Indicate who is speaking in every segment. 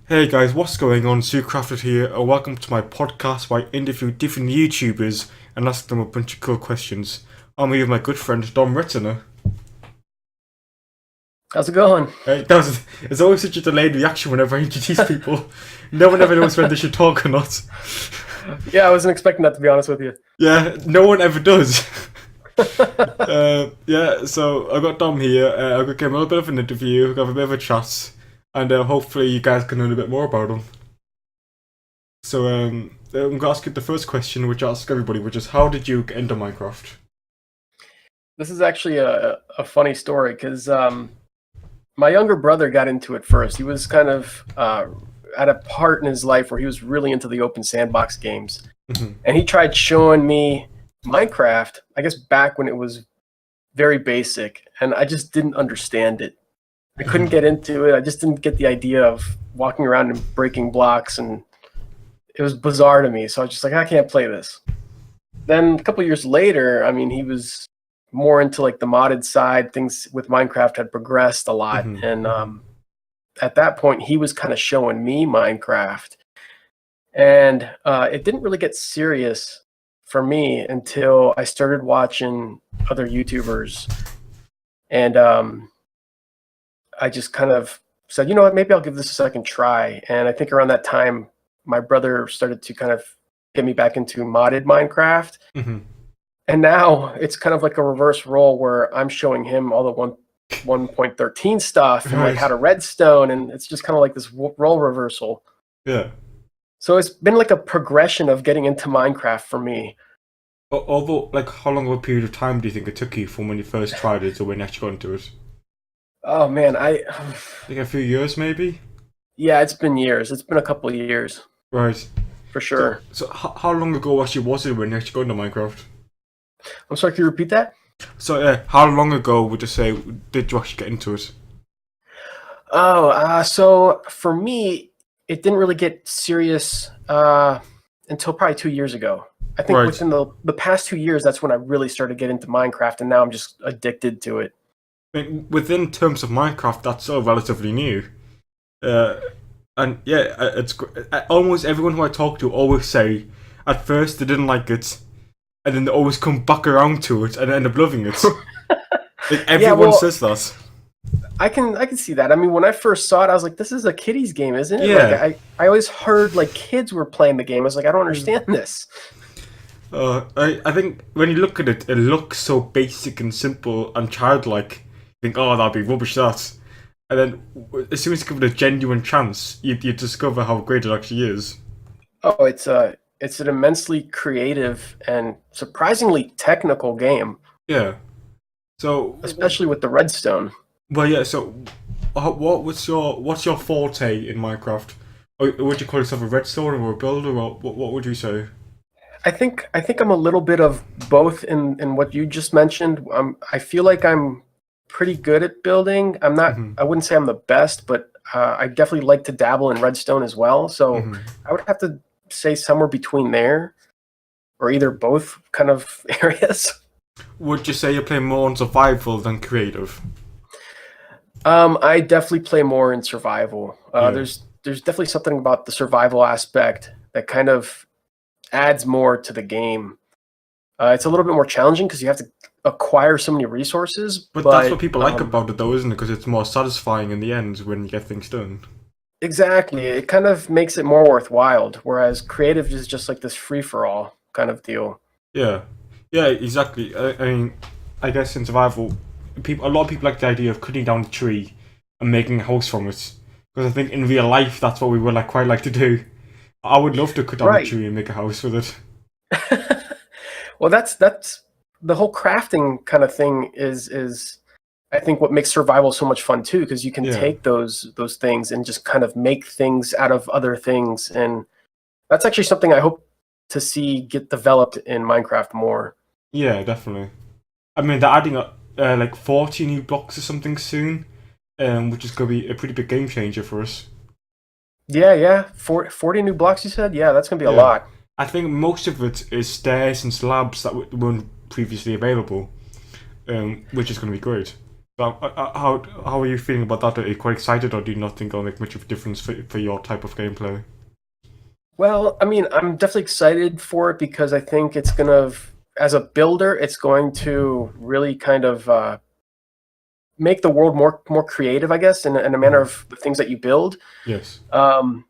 Speaker 1: Hey guys, what's going on? Crafted here, and welcome to my podcast where I interview different YouTubers and ask them a bunch of cool questions. I'm here with my good friend DomRetana.
Speaker 2: How's it going?
Speaker 1: It's always such a delayed reaction whenever I introduce people. No one ever knows whether they should talk or not.
Speaker 2: Yeah, I wasn't expecting that, to be honest with you.
Speaker 1: Yeah, no one ever does. So I got Dom here. I got give him a little bit of an interview, got a bit of a chat, and hopefully you guys can learn a bit more about him. So I'm going to ask you the first question, which I ask everybody, which is how did you get into Minecraft?
Speaker 2: This is actually a funny story because my younger brother got into it first. He was kind of at a part in his life where he was really into the open sandbox games. And he tried showing me Minecraft, I guess back when it was very basic, and I just didn't understand it. I couldn't get into it. I just didn't get the idea of walking around and breaking blocks, and it was bizarre to me. So I was just like, I can't play this. Then a couple years later, I mean, he was more into like the modded side. Things with Minecraft had progressed a lot, and at that point, he was kind of showing me Minecraft, and it didn't really get serious for me until I started watching other YouTubers, and I just kind of said, you know what, maybe I'll give this a second try. And I think around that time, my brother started to kind of get me back into modded Minecraft. And now it's kind of like a reverse role where I'm showing him all the 1.13 stuff and like how to redstone, and it's just kind of like this role reversal.
Speaker 1: Yeah.
Speaker 2: So it's been like a progression of getting into Minecraft for me.
Speaker 1: Although, like, how long of a period of time do you think it took you from when you first tried it to when you actually got into it?
Speaker 2: Oh man,
Speaker 1: Like a few years, maybe?
Speaker 2: yeah, it's been years. It's been a couple of years.
Speaker 1: Right.
Speaker 2: For sure.
Speaker 1: So how long ago actually was it when you actually got into Minecraft?
Speaker 2: I'm sorry, can you repeat that?
Speaker 1: So, how long ago would you say did you actually get into it?
Speaker 2: So for me, it didn't really get serious until probably 2 years ago. I think within the past 2 years, that's when I really started to get into Minecraft, and now I'm just addicted to it.
Speaker 1: I mean, within terms of Minecraft, that's still relatively new. And yeah, it's almost everyone who I talk to always say at first they didn't like it, and then they always come back around to it and end up loving it. Like, everyone says that.
Speaker 2: I can see that. I mean, when I first saw it, I was like, "This is a kiddies game, isn't it?"
Speaker 1: Yeah.
Speaker 2: Like, I always heard like kids were playing the game. I was like, I don't understand this.
Speaker 1: I think when you look at it, it looks so basic and simple and childlike. You think, oh, that'd be rubbish, that. And then as soon as you give it a genuine chance, you discover how great it actually is.
Speaker 2: Oh, it's an immensely creative and surprisingly technical game.
Speaker 1: Yeah. So
Speaker 2: especially with the redstone.
Speaker 1: Well, yeah. So, what's your forte in Minecraft? Or would you call yourself a redstone or a builder, or what would you say?
Speaker 2: I think I'm a little bit of both in what you just mentioned. I feel like I'm pretty good at building. I'm not. I wouldn't say I'm the best, but I definitely like to dabble in redstone as well. So I would have to say somewhere between there, or either both kind of areas.
Speaker 1: Would you say you play more on survival than creative?
Speaker 2: I definitely play more in survival. There's definitely something about the survival aspect that kind of adds more to the game. It's a little bit more challenging because you have to acquire so many resources.
Speaker 1: But that's what people like about it, though, isn't it? Because it's more satisfying in the end when you get things done.
Speaker 2: Exactly. It kind of makes it more worthwhile, whereas creative is just like this free-for-all kind of deal.
Speaker 1: Yeah. Yeah, exactly. I mean, I guess in survival, a lot of people like the idea of cutting down a tree and making a house from it. Because I think in real life, that's what we would quite like to do. I would love to cut down a tree and make a house with it.
Speaker 2: Well, that's the whole crafting kind of thing is I think what makes survival so much fun too, because you can take those things and just kind of make things out of other things, and that's actually something I hope to see get developed in Minecraft more.
Speaker 1: Yeah, definitely. I mean, they're adding like 40 new blocks or something soon, which is going to be a pretty big game changer for us.
Speaker 2: Yeah. 40 new blocks, you said? Yeah, that's going to be a lot.
Speaker 1: I think most of it is stairs and slabs that weren't previously available, which is going to be great. How are you feeling about that? Are you quite excited, or do you not think it'll make much of a difference for your type of gameplay?
Speaker 2: Well, I mean, I'm definitely excited for it because I think it's gonna, as a builder, it's going to really kind of make the world more creative, I guess, in a manner of the things that you build.
Speaker 1: Yes.
Speaker 2: I'm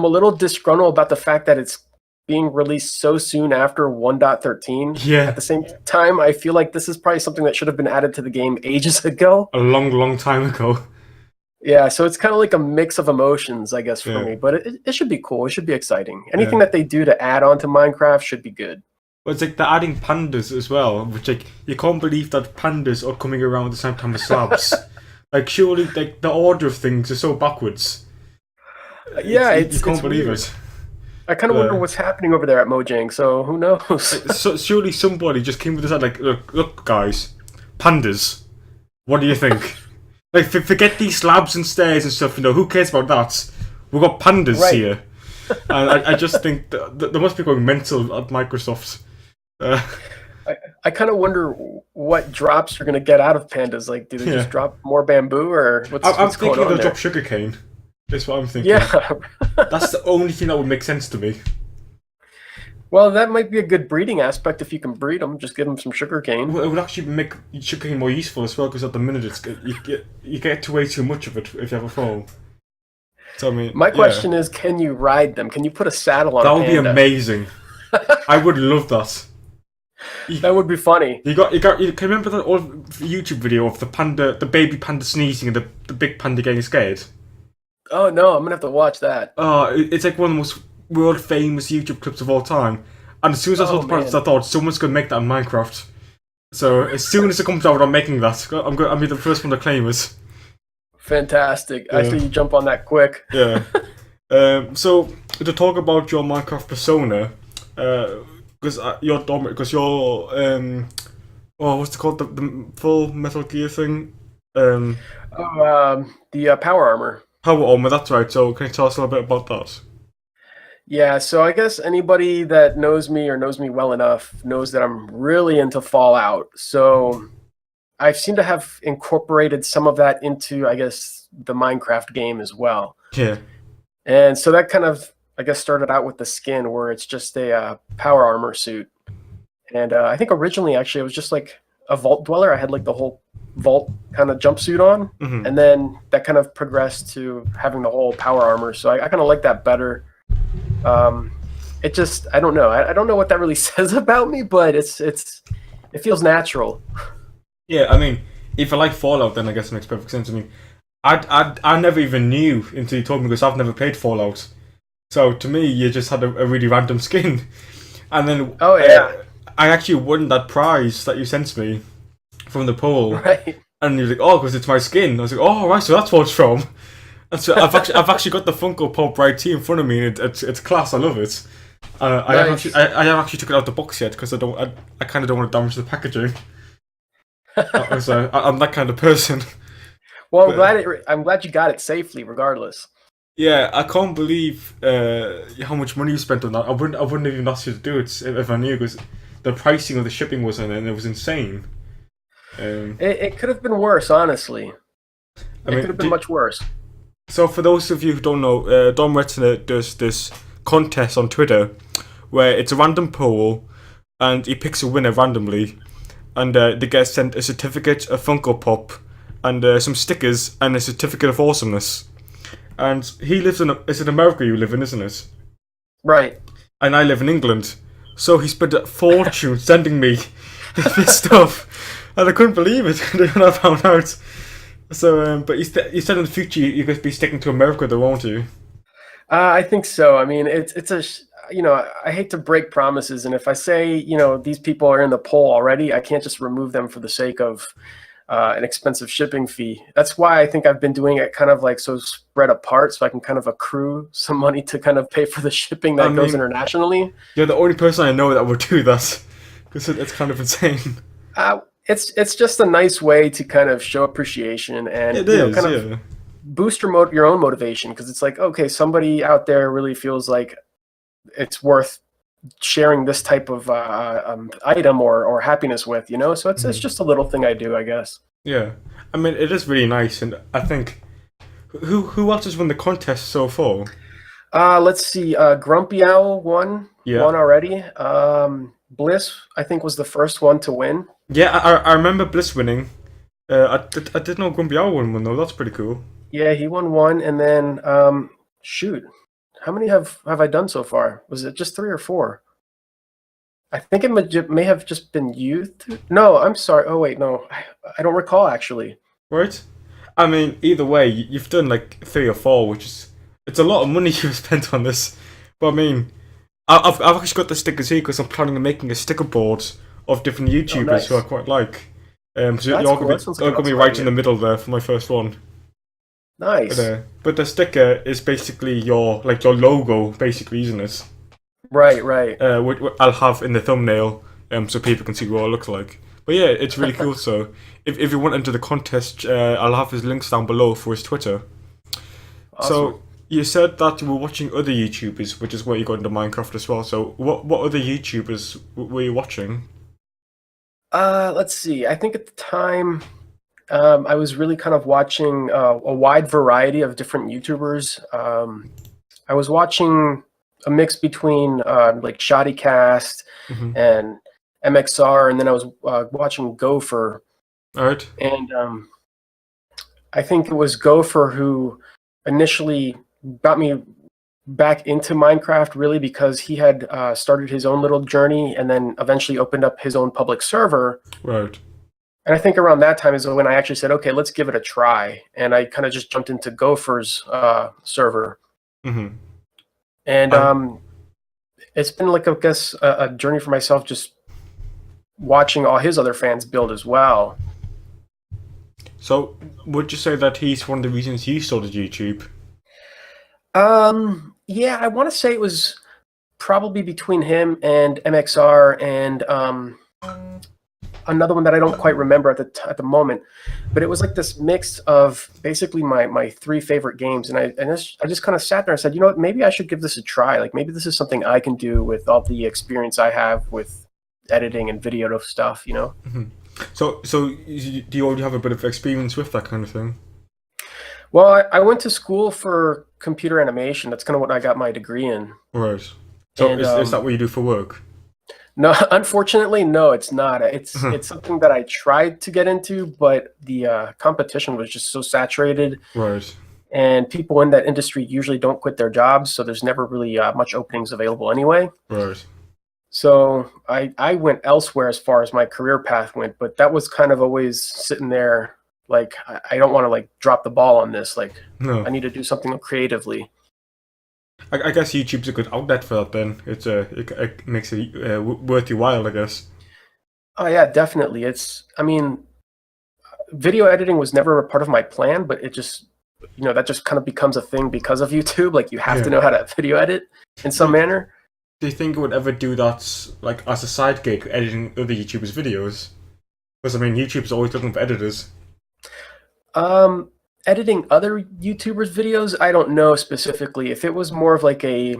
Speaker 2: a little disgruntled about the fact that it's being released so soon after 1.13.
Speaker 1: Yeah.
Speaker 2: At the same time, I feel like this is probably something that should have been added to the game ages ago.
Speaker 1: A long time ago.
Speaker 2: Yeah, so it's kind of like a mix of emotions, I guess, for
Speaker 1: Yeah.
Speaker 2: me. But it should be cool. It should be exciting. Anything that they do to add on to Minecraft should be good.
Speaker 1: But it's like they're adding pandas as well, which like you can't believe that pandas are coming around at the same time as slabs. Like surely, like the order of things are so backwards.
Speaker 2: Yeah,
Speaker 1: you can't believe
Speaker 2: weird.
Speaker 1: it.
Speaker 2: I kind of wonder what's happening over there at Mojang. So who knows?
Speaker 1: So surely somebody just came with this like, look, guys, pandas. What do you think? Like, forget these slabs and stairs and stuff. Who cares about that? We've got pandas
Speaker 2: Right.
Speaker 1: here, and I just think they must be going mental at Microsoft.
Speaker 2: I kind of wonder what drops you're gonna get out of pandas. Like, do they just drop more bamboo, or
Speaker 1: I'm
Speaker 2: what's going
Speaker 1: thinking
Speaker 2: on
Speaker 1: they'll
Speaker 2: there?
Speaker 1: drop sugarcane. That's what I'm thinking.
Speaker 2: Yeah.
Speaker 1: That's the only thing that would make sense to me.
Speaker 2: Well, that might be a good breeding aspect if you can breed them. Just give them some sugar cane.
Speaker 1: Well, it would actually make sugarcane more useful as well, because at the minute you get to way too much of it if you have a farm. So I mean,
Speaker 2: My question is, can you ride them? Can you put a saddle on
Speaker 1: that
Speaker 2: a
Speaker 1: would be
Speaker 2: panda?
Speaker 1: amazing. I would love that.
Speaker 2: That would be funny.
Speaker 1: You can remember that old YouTube video of the baby panda sneezing and the big panda getting scared?
Speaker 2: Oh no, I'm gonna have to watch that.
Speaker 1: It's like one of the most world famous YouTube clips of all time. And as soon as I saw the parts, I thought someone's gonna make that in Minecraft. So as soon as it comes out, I'm making that. I'll be the first one to claim it.
Speaker 2: Fantastic. I see you jump on that quick.
Speaker 1: Yeah. So to talk about your Minecraft persona, because you're what's it called, the full Metal Gear thing?
Speaker 2: The power armor.
Speaker 1: Power armor. That's right. So can you tell us a little bit about that?
Speaker 2: Yeah, so I guess anybody that knows me or knows me well enough knows that I'm really into Fallout. So I seem to have incorporated some of that into, I guess, the Minecraft game as well.
Speaker 1: Yeah.
Speaker 2: And so that kind of, I guess, started out with the skin, where it's just a power armor suit. And I think originally, actually, it was just like a vault dweller. I had like the whole vault kind of jumpsuit on.
Speaker 1: Mm-hmm.
Speaker 2: And then that kind of progressed to having the whole power armor. So I kind of like that better. It just, I don't know. I don't know what that really says about me, but it feels natural.
Speaker 1: Yeah, I mean, if I like Fallout, then I guess it makes perfect sense. I mean, I never even knew until you told me, because I've never played Fallout. So to me, you just had a really random skin. And then I actually won that prize that you sent me from the poll.
Speaker 2: Right.
Speaker 1: And you're like, oh, because it's my skin. I was like, oh, right, so that's what it's from. And so I've actually got the Funko Pop right here in front of me. And it's class. I love it. I haven't actually took it out the box yet, because I kind of don't want to damage the packaging. So I'm that kind of person.
Speaker 2: Well, I'm glad you got it safely, regardless.
Speaker 1: Yeah, I can't believe how much money you spent on that. I wouldn't have even asked you to do it if I knew, because the pricing of the shipping was in it, and it was insane.
Speaker 2: It could have been worse, honestly. It could have been much worse.
Speaker 1: So for those of you who don't know, DomRetana does this contest on Twitter where it's a random poll, and he picks a winner randomly, and they get sent a certificate, a Funko Pop, and some stickers, and a certificate of awesomeness. And he lives it's in America you live in, isn't it?
Speaker 2: Right.
Speaker 1: And I live in England. So he spent a fortune sending me this stuff. And I couldn't believe it when I found out. So, but he said in the future you're going to be sticking to America though, won't you?
Speaker 2: I think so. I mean, it's I hate to break promises. And if I say, these people are in the poll already, I can't just remove them for the sake of an expensive shipping fee. That's why I think I've been doing it kind of like so spread apart, so I can kind of accrue some money to kind of pay for the shipping that goes internationally.
Speaker 1: You're the only person I know that would do that, because it's kind of insane.
Speaker 2: It's just a nice way to kind of show appreciation and of boost your own motivation, because it's like, okay, somebody out there really feels like it's worth sharing this type of item or happiness with, so it's just a little thing I do, I guess.
Speaker 1: Yeah, I mean it is really nice, and I think who else has won the contest so far?
Speaker 2: Let's see. Grumpy Owl won
Speaker 1: Yeah,
Speaker 2: already. Bliss, I think, was the first one to win.
Speaker 1: yeah, I remember Bliss winning. I did know Grumpy Owl won one though. That's pretty cool.
Speaker 2: Yeah, he won one, and then shoot, how many have I done so far? Was it just 3 or 4? I think may have just been you. No, I'm sorry. Oh wait, no, I don't recall actually.
Speaker 1: Right? I mean, either way, you've done like 3 or 4, which is it's a lot of money you've spent on this. But I mean, I've actually got the stickers here because I'm planning on making a sticker board of different
Speaker 2: Oh,
Speaker 1: YouTubers who I
Speaker 2: nice.
Speaker 1: quite like. So
Speaker 2: That's
Speaker 1: you're
Speaker 2: cool.
Speaker 1: gonna
Speaker 2: That
Speaker 1: be
Speaker 2: sounds like
Speaker 1: you're
Speaker 2: an
Speaker 1: gonna be
Speaker 2: awesome
Speaker 1: right in
Speaker 2: idea.
Speaker 1: the middle there for my first one.
Speaker 2: Nice.
Speaker 1: But the sticker is basically your logo, basically, isn't it?
Speaker 2: Right, right.
Speaker 1: Which I'll have in the thumbnail, so people can see what it looks like. But yeah, it's really cool. So if you want to enter the contest, I'll have his links down below for his Twitter.
Speaker 2: Awesome.
Speaker 1: So you said that you were watching other YouTubers, which is where you got into Minecraft as well. So what other YouTubers were you watching?
Speaker 2: Let's see. I think at the time, I was really kind of watching a wide variety of different YouTubers. I was watching a mix between like Shoddycast
Speaker 1: Mm-hmm.
Speaker 2: and MXR, and then I was watching Gopher,
Speaker 1: All right.
Speaker 2: and I think it was Gopher who initially got me back into Minecraft, really, because he had started his own little journey and then eventually opened up his own public server.
Speaker 1: Right.
Speaker 2: And I think around that time is when I actually said, okay, let's give it a try. And I kind of just jumped into Gopher's server.
Speaker 1: Mm-hmm.
Speaker 2: And
Speaker 1: And
Speaker 2: it's been like, I guess, a journey for myself, just watching all his other fans build as well.
Speaker 1: so would you say that he's one of the reasons you started YouTube?
Speaker 2: Yeah, I want to say it was probably between him and MXR and another one that I don't quite remember at the moment, but it was like this mix of basically my 3 favorite games, and I just kind of sat there and said, you know what, maybe I should give this a try. Like maybe this is something I can do with all the experience I have with editing and video stuff.
Speaker 1: Mm-hmm. So do you already have a bit of experience with that kind of thing?
Speaker 2: Well, I went to school for computer animation. That's kind of what I got my degree in.
Speaker 1: Right. So
Speaker 2: And
Speaker 1: is that what you do for work?
Speaker 2: no, unfortunately, no, it's not. It's something that I tried to get into, but the competition was just so saturated,
Speaker 1: Right.
Speaker 2: and people in that industry usually don't quit their jobs, so there's never really much openings available anyway.
Speaker 1: Right.
Speaker 2: So I went elsewhere as far as my career path went, but that was kind of always sitting there, like I don't want to like drop the ball on this. Like
Speaker 1: No.
Speaker 2: I need to do something creatively.
Speaker 1: I guess YouTube's a good outlet for that. Then it makes it worth your while, I guess.
Speaker 2: Oh yeah, definitely. I mean, video editing was never a part of my plan, but it just, that just kind of becomes a thing because of YouTube. Like you have to
Speaker 1: Yeah.
Speaker 2: know how to video edit in some
Speaker 1: Do,
Speaker 2: manner.
Speaker 1: do you think it would ever do that like as a side gig, editing other YouTubers' videos? Because I mean, YouTube's always looking for editors.
Speaker 2: Um, Editing other YouTubers' videos, I don't know specifically. If it was more of like a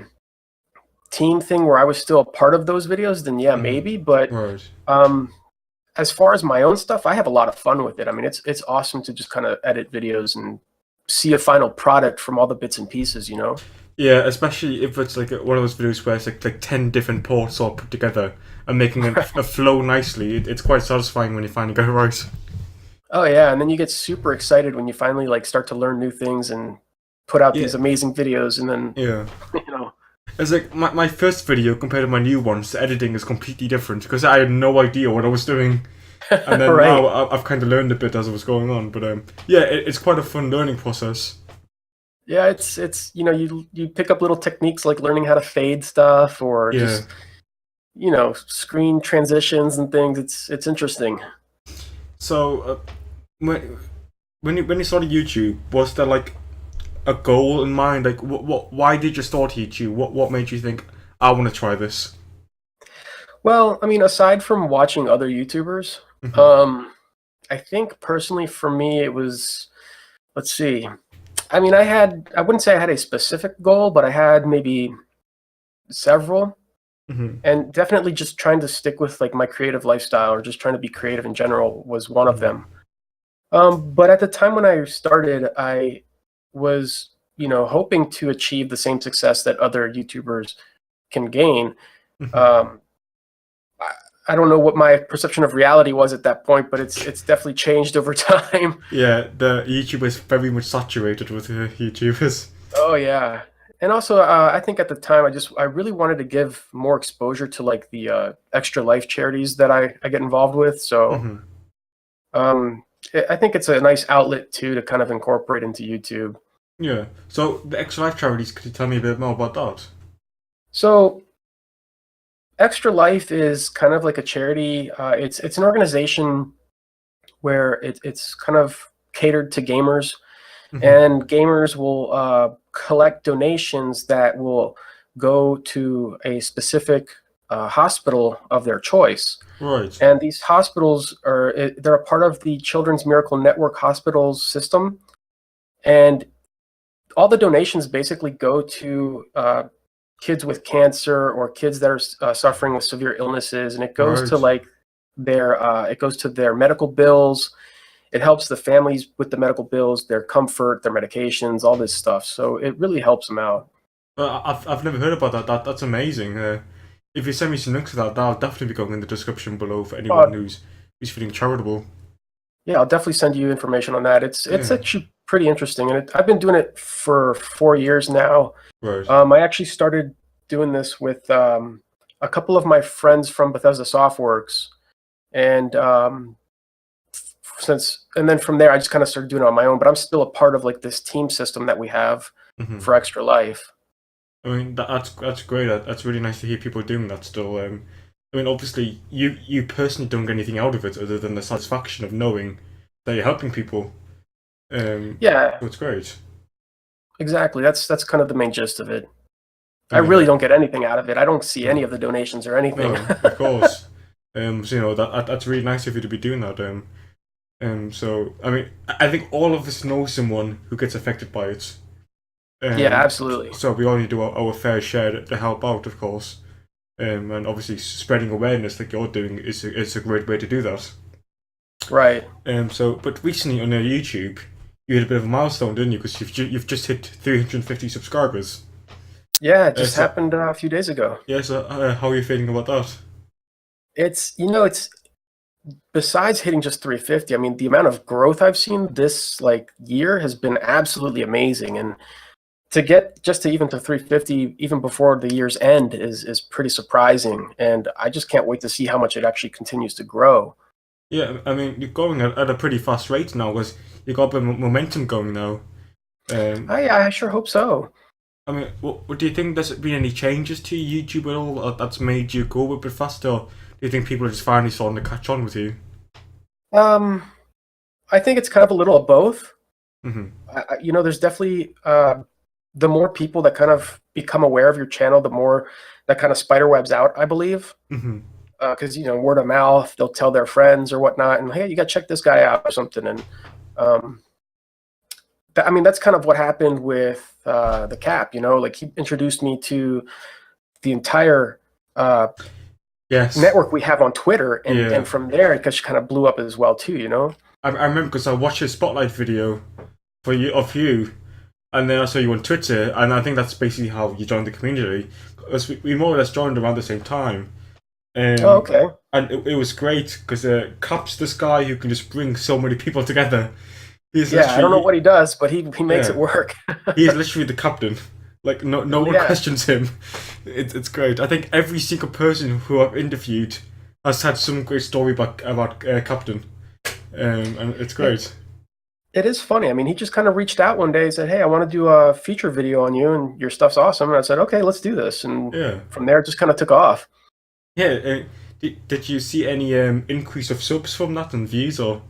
Speaker 2: team thing where I was still a part of those videos, then yeah,
Speaker 1: Mhm.
Speaker 2: maybe. But
Speaker 1: Right.
Speaker 2: as far as my own stuff, I have a lot of fun with it. I mean, it's awesome to just kind of edit videos and see a final product from all the bits and pieces.
Speaker 1: Yeah, especially if it's like one of those videos where it's like 10 different ports all put together and making a flow nicely. It's quite satisfying when you finally get it right.
Speaker 2: Oh yeah, and then you get super excited when you finally like start to learn new things and put out
Speaker 1: Yeah.
Speaker 2: these amazing videos, and then
Speaker 1: Yeah.
Speaker 2: you know.
Speaker 1: It's like my first video compared to my new ones, the editing is completely different because I had no idea what I was doing. And then
Speaker 2: Right.
Speaker 1: now I've kind of learned a bit as it was going on. But yeah, it's quite a fun learning process.
Speaker 2: Yeah, it's you pick up little techniques like learning how to fade stuff or
Speaker 1: Yeah.
Speaker 2: just screen transitions and things. It's interesting.
Speaker 1: So when you started YouTube, was there like a goal in mind? Like why did you start YouTube? What made you think I want to try this?
Speaker 2: Well, I mean, aside from watching other YouTubers,
Speaker 1: Mhm.
Speaker 2: I think personally for me it was, let's see. I mean, I wouldn't say I had a specific goal, but I had maybe several.
Speaker 1: Mhm.
Speaker 2: And definitely just trying to stick with like my creative lifestyle or just trying to be creative in general was one of
Speaker 1: Mhm.
Speaker 2: them. But at the time when I started, I was, hoping to achieve the same success that other YouTubers can gain. Um, I don't know what my perception of reality was at that point, but it's definitely changed over time.
Speaker 1: Yeah, the YouTube is very much saturated with YouTubers.
Speaker 2: Oh yeah, and also I think at the time I really wanted to give more exposure to like the extra life charities that I get involved with. So um, I think it's a nice outlet too to kind of incorporate into YouTube.
Speaker 1: Yeah. So the Extra Life Charities, could you tell me a bit more about that?
Speaker 2: So Extra Life is kind of like a charity. It's an organization where it's kind of catered to gamers, and gamers will collect donations that will go to a specific hospital of their choice.
Speaker 1: Right.
Speaker 2: And these hospitals they're a part of the Children's Miracle Network hospitals system, and all the donations basically go to kids with cancer or kids that are suffering with severe illnesses, and it goes to
Speaker 1: Right.
Speaker 2: like their medical bills. It helps the families with the medical bills, their comfort, their medications, all this stuff. So it really helps them out.
Speaker 1: I've never heard about that. That's amazing. If you send me some links to that, that'll definitely be going in the description below for anyone who's feeling charitable.
Speaker 2: Yeah, I'll definitely send you information on that. It's
Speaker 1: Yeah.
Speaker 2: actually pretty interesting, and I've been doing it for 4 years now.
Speaker 1: Right.
Speaker 2: I actually started doing this with a couple of my friends from Bethesda Softworks, and then from there I just kind of started doing it on my own. But I'm still a part of like this team system that we have for Extra Life.
Speaker 1: I mean, that's great. That's really nice to hear people doing that still. I mean, obviously, you personally don't get anything out of it other than the satisfaction of knowing that you're helping people.
Speaker 2: Yeah,
Speaker 1: So it's great.
Speaker 2: exactly. That's kind of the main gist of it.
Speaker 1: I
Speaker 2: I
Speaker 1: mean,
Speaker 2: really don't get anything out of it. I don't see any of the donations or anything.
Speaker 1: no, of course. So that's really nice of you to be doing that. So I mean, I think all of us know someone who gets affected by it.
Speaker 2: Yeah, absolutely.
Speaker 1: So we all need to do our fair share to help out, of course. And obviously, spreading awareness like you're doing is a great way to do that.
Speaker 2: Right.
Speaker 1: But recently on your YouTube, you hit a bit of a milestone, didn't you? Because you've just hit 350 subscribers.
Speaker 2: Yeah, it just happened a few days ago.
Speaker 1: Yeah. So how are you feeling about that?
Speaker 2: It's besides hitting just 350. I mean, the amount of growth I've seen this like year has been absolutely amazing, and to get just to even to 350 even before the year's end is pretty surprising, and I just can't wait to see how much it actually continues to grow.
Speaker 1: Yeah, I mean, you're going at a pretty fast rate now because you got a bit of momentum going now.
Speaker 2: I sure hope so.
Speaker 1: I mean, what do you think? There's been any changes to YouTube at all that's made you go a bit faster? Or do you think people are just finally starting to catch on with you?
Speaker 2: Um, I think it's kind of a little of both.
Speaker 1: Mm-hmm.
Speaker 2: There's definitely the more people that kind of become aware of your channel, the more that kind of spider webs out, I believe.
Speaker 1: Mm-hmm.
Speaker 2: Because word of mouth, they'll tell their friends or whatnot, and hey, you got to check this guy out or something. And I mean, that's kind of what happened with the Cap. Like he introduced me to the entire network we have on Twitter, and from there, it just kind of blew up as well too.
Speaker 1: I remember because I watched a spotlight video of you, and then I saw you on Twitter, and I think that's basically how you joined the community. Because we more or less joined around the same time.
Speaker 2: Okay.
Speaker 1: And it was great because Cap's this guy who can just bring so many people together.
Speaker 2: I don't know what he does, but he makes it work.
Speaker 1: He's literally the captain. Like no one questions him. It's great. I think every single person who I've interviewed has had some great story about Captain, and it's great.
Speaker 2: It is funny. I mean, he just kind of reached out one day and said, "Hey, I want to do a feature video on you, and your stuff's awesome." And I said, "Okay, let's do this." And from there, it just kind of took off.
Speaker 1: Yeah. Did you see any increase of subs from that and views or?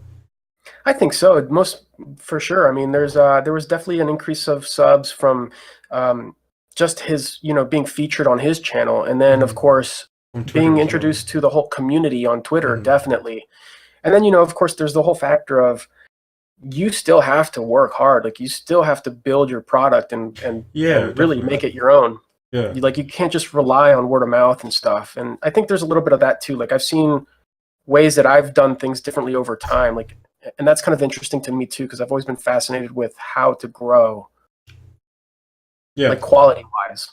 Speaker 2: I think so. Most for sure. I mean, there was definitely an increase of subs from just his being featured on his channel, and then of course being introduced to the whole community on Twitter, definitely. And then of course there's the whole factor of you still have to work hard. Like you still have to build your product and really make it your own.
Speaker 1: Yeah.
Speaker 2: Like you can't just rely on word of mouth and stuff. And I think there's a little bit of that too. Like I've seen ways that I've done things differently over time. Like and that's kind of interesting to me too, because I've always been fascinated with how to grow,
Speaker 1: Yeah.
Speaker 2: like quality wise.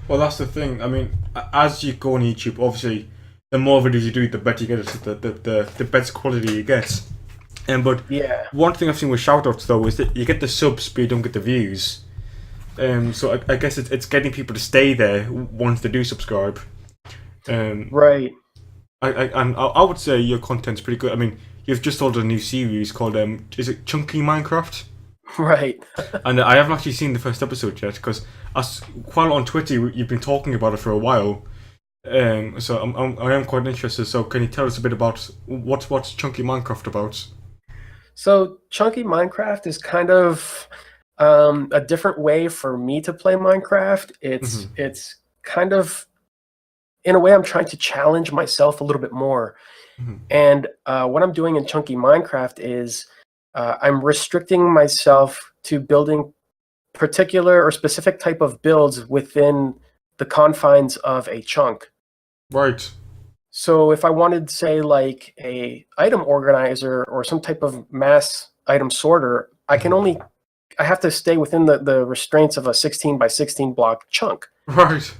Speaker 1: Well, that's the thing. I mean, as you go on YouTube, obviously, the more videos you do, the better you get. The better quality you get. But
Speaker 2: Yeah.
Speaker 1: one thing I've seen with shoutouts though is that you get the subs, but you don't get the views. So I guess it's getting people to stay there once they do subscribe.
Speaker 2: Right.
Speaker 1: I would say your content's pretty good. I mean, you've just started a new series called is it Chunky Minecraft?
Speaker 2: Right.
Speaker 1: And I haven't actually seen the first episode yet because while on Twitter you've been talking about it for a while. So I am quite interested. So can you tell us a bit about what's Chunky Minecraft about?
Speaker 2: So Chunky Minecraft is kind of a different way for me to play Minecraft. It's kind of, in a way, I'm trying to challenge myself a little bit more. And what I'm doing in Chunky Minecraft is I'm restricting myself to building particular or specific type of builds within the confines of a chunk.
Speaker 1: Right.
Speaker 2: So if I wanted, say, like a item organizer or some type of mass item sorter, I have to stay within the restraints of a 16 by 16 block chunk.
Speaker 1: Right.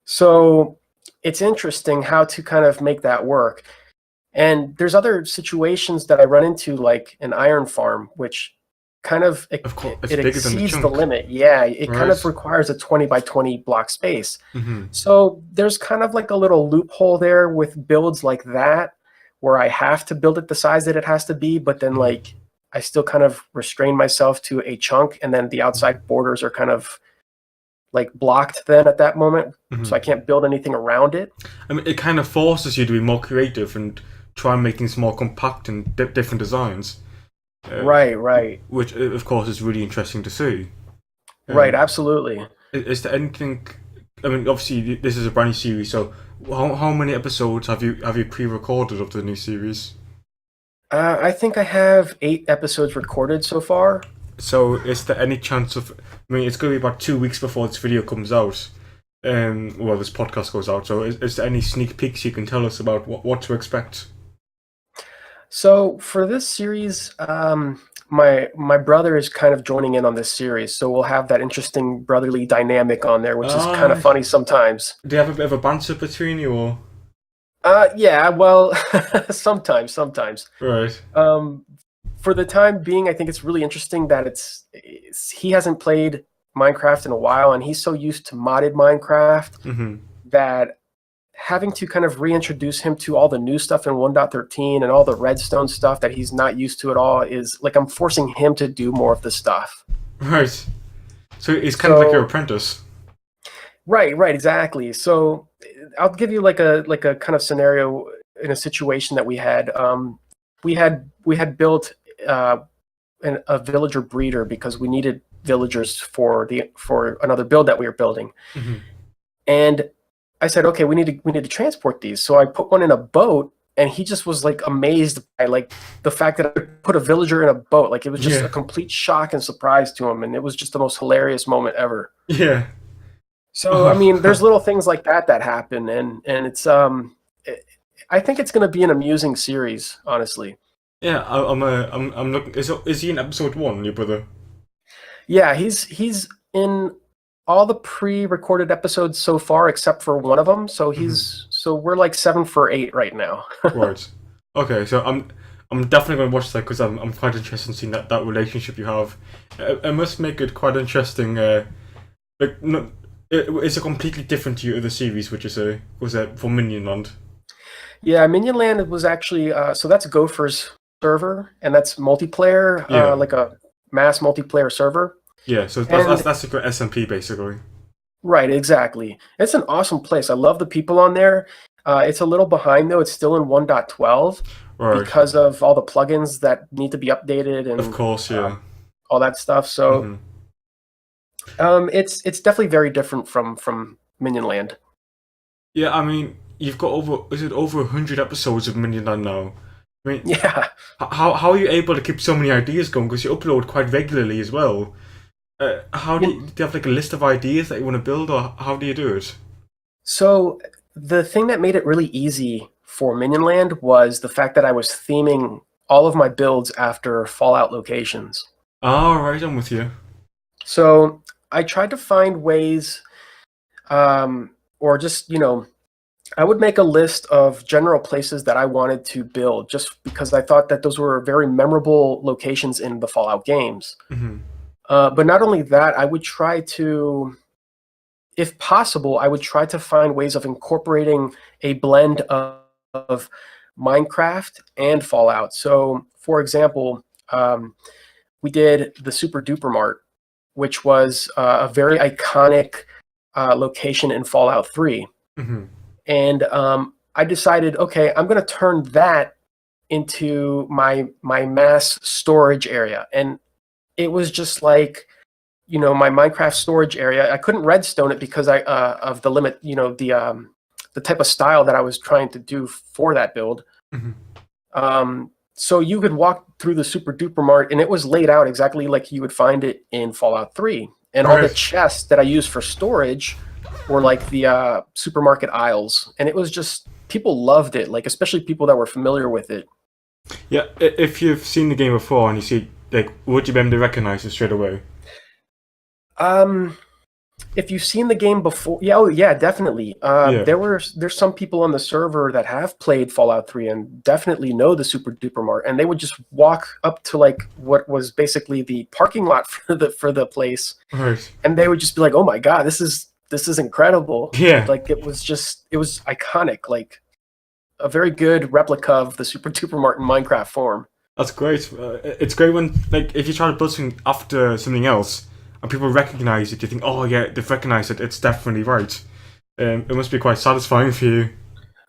Speaker 2: So it's interesting how to kind of make that work. And there's other situations that I run into, like an iron farm, which kind of it exceeds the limit. Yeah, it kind of requires a 20 by 20 block space. So there's kind of like a little loophole there with builds like that, where I have to build it the size that it has to be, but then like I still kind of restrain myself to a chunk, and then the outside borders are kind of like blocked then at that moment, so I can't build anything around it.
Speaker 1: I mean, it kind of forces you to be more creative and try and make things more compact and different designs.
Speaker 2: Right.
Speaker 1: Which, of course, is really interesting to see.
Speaker 2: Right, absolutely.
Speaker 1: Is there anything? I mean, obviously, this is a brand new series. So, how many episodes have you pre-recorded of the new series?
Speaker 2: I think I have 8 episodes recorded so far.
Speaker 1: So, is there any chance of? I mean, it's going to be about 2 weeks before this video comes out. Well, this podcast goes out. So, is there any sneak peeks you can tell us about what to expect?
Speaker 2: So for this series, my brother is kind of joining in on this series, so we'll have that interesting brotherly dynamic on there, which is kind of funny sometimes.
Speaker 1: Do you have a bit of a banter between you, or?
Speaker 2: Yeah, well, sometimes.
Speaker 1: Right.
Speaker 2: For the time being, I think it's really interesting that he hasn't played Minecraft in a while, and he's so used to modded Minecraft that having to kind of reintroduce him to all the new stuff in 1.13 and all the redstone stuff that he's not used to at all is like I'm forcing him to do more of the stuff.
Speaker 1: Right. So he's kind of like your apprentice.
Speaker 2: Right, exactly. So I'll give you like a kind of scenario in a situation that we had. We had built a villager breeder because we needed villagers for another build that we were building, and I said, okay, we need to transport these. So I put one in a boat, and he just was like amazed by like the fact that I put a villager in a boat. Like it was just a complete shock and surprise to him, and it was just the most hilarious moment ever.
Speaker 1: Yeah.
Speaker 2: So I mean, there's little things like that happen, and it's I think it's going to be an amusing series, honestly.
Speaker 1: Yeah, I'm looking. Is he in episode 1, your brother?
Speaker 2: Yeah, he's in all the pre-recorded episodes so far, except for one of them. So so we're like 7 for 8 right now.
Speaker 1: Right. Okay, so I'm definitely going to watch that because I'm quite interested in seeing that relationship you have. It must make it quite interesting. It's a completely different to your other series, which is was it for Minion Land?
Speaker 2: Yeah, Minion Land was actually so that's Gopher's server, and that's multiplayer, like a mass multiplayer server.
Speaker 1: Yeah, so that's a great SMP basically.
Speaker 2: Right, exactly. It's an awesome place. I love the people on there. It's a little behind though. It's still in 1.12 because of all the plugins that need to be updated and
Speaker 1: of course,
Speaker 2: all that stuff. So it's definitely very different from Minion Land.
Speaker 1: Yeah, I mean, you've got over 100 episodes of Minion Land now. I mean,
Speaker 2: yeah.
Speaker 1: How are you able to keep so many ideas going? Because you upload quite regularly as well. How do you have like a list of ideas that you want to build, or how do you do it?
Speaker 2: So the thing that made it really easy for Minion Land was the fact that I was theming all of my builds after Fallout locations.
Speaker 1: Oh, right, I'm with you.
Speaker 2: So I tried to find ways, or just, I would make a list of general places that I wanted to build just because I thought that those were very memorable locations in the Fallout games.
Speaker 1: Hmm.
Speaker 2: But not only that, I would try to, if possible, I would try to find ways of incorporating a blend of Minecraft and Fallout. So, for example, we did the Super Duper Mart, which was a very iconic location in Fallout 3.
Speaker 1: Hmm.
Speaker 2: And I decided, okay, I'm going to turn that into my mass storage area. And it was just like, my Minecraft storage area. I couldn't redstone it because of the limit, the type of style that I was trying to do for that build.
Speaker 1: Hmm.
Speaker 2: So you could walk through the Super Duper Mart, and it was laid out exactly like you would find it in Fallout 3. And all the
Speaker 1: Right.
Speaker 2: chests that I used for storage were like the supermarket aisles, and it was just people loved it, like especially people that were familiar with it.
Speaker 1: Yeah, if you've seen the game before and you see, like, would you be able to recognize it straight away?
Speaker 2: If you've seen the game before, yeah, oh yeah, definitely.
Speaker 1: Yeah.
Speaker 2: There's some people on the server that have played Fallout 3 and definitely know the Super Duper Mart, and they would just walk up to like what was basically the parking lot for the place,
Speaker 1: Right.
Speaker 2: and they would just be like, "Oh my god, this is incredible!"
Speaker 1: Yeah.
Speaker 2: Like it was iconic, like a very good replica of the Super Duper Mart in Minecraft form.
Speaker 1: That's great. It's great when, like, if you try to build something after something else and people recognize it, you think, oh yeah, they've recognized it. It's definitely right. It must be quite satisfying for you.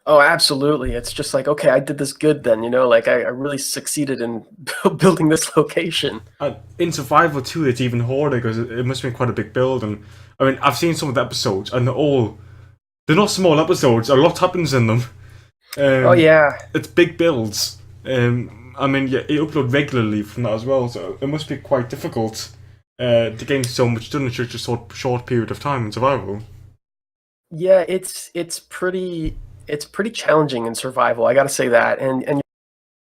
Speaker 2: Oh, absolutely. It's just like, okay, I did this good then, like I really succeeded in building this location.
Speaker 1: In Survival 2, it's even harder because it must be quite a big build. And I mean, I've seen some of the episodes, and they're not small episodes. A lot happens in them.
Speaker 2: Oh yeah.
Speaker 1: It's big builds. I mean, yeah, you upload regularly from that as well, so it must be quite difficult to gain so much done in such a short period of time in survival.
Speaker 2: Yeah, it's pretty challenging in survival. I got to say that. And you're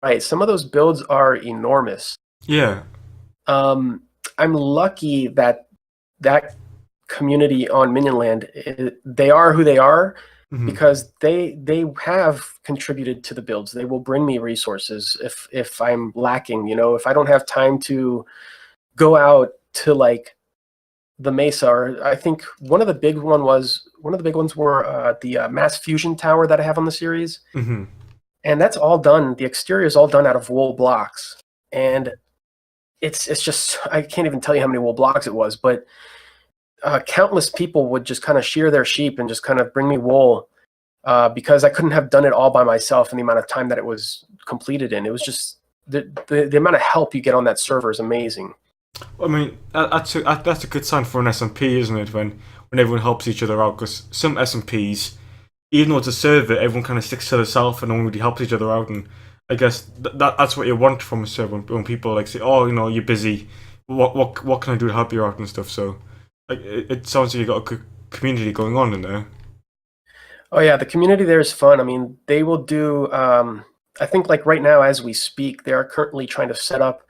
Speaker 2: right, some of those builds are enormous.
Speaker 1: Yeah.
Speaker 2: I'm lucky that community on Minionland, they are who they are
Speaker 1: Hmm.
Speaker 2: because they have contributed to the builds. They will bring me resources if I'm lacking, if I don't have time to go out to like the Mesa, or I think one of the big ones were the mass fusion tower that I have on the series,
Speaker 1: Hmm.
Speaker 2: and that's all done. The exterior is all done out of wool blocks, and it's just I can't even tell you how many wool blocks it was, but countless people would just kind of shear their sheep and just kind of bring me wool because I couldn't have done it all by myself in the amount of time that it was completed in. It was just the amount of help you get on that server is amazing.
Speaker 1: I mean, that's a good sign for an SMP, isn't it? When everyone helps each other out, because some SMPs, even though it's a server, everyone kind of sticks to themselves and no one really helps each other out. And I guess that's what you want from a server when people like say, "Oh, you're busy. What can I do to help you out and stuff?" So, like, it sounds like you got a good community going on in there.
Speaker 2: Oh yeah, the community there is fun. I mean, they will do. I think like right now as we speak, they are currently trying to set up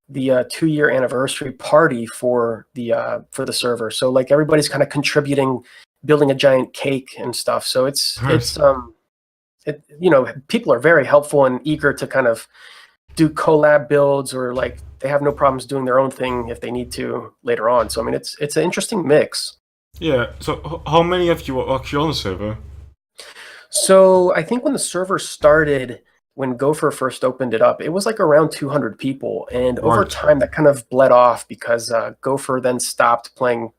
Speaker 2: the 2-year anniversary party for the server. So like everybody's kind of contributing, building a giant cake and stuff. So
Speaker 1: Right.
Speaker 2: people are very helpful and eager to kind of do collab builds, or like they have no problems doing their own thing if they need to later on. So I mean, it's an interesting mix.
Speaker 1: Yeah. So, how many of you are actually on the server?
Speaker 2: So I think when the server started, when Gopher first opened it up, it was like around 200 people, and over
Speaker 1: Right.
Speaker 2: time that kind of bled off because Gopher then stopped playing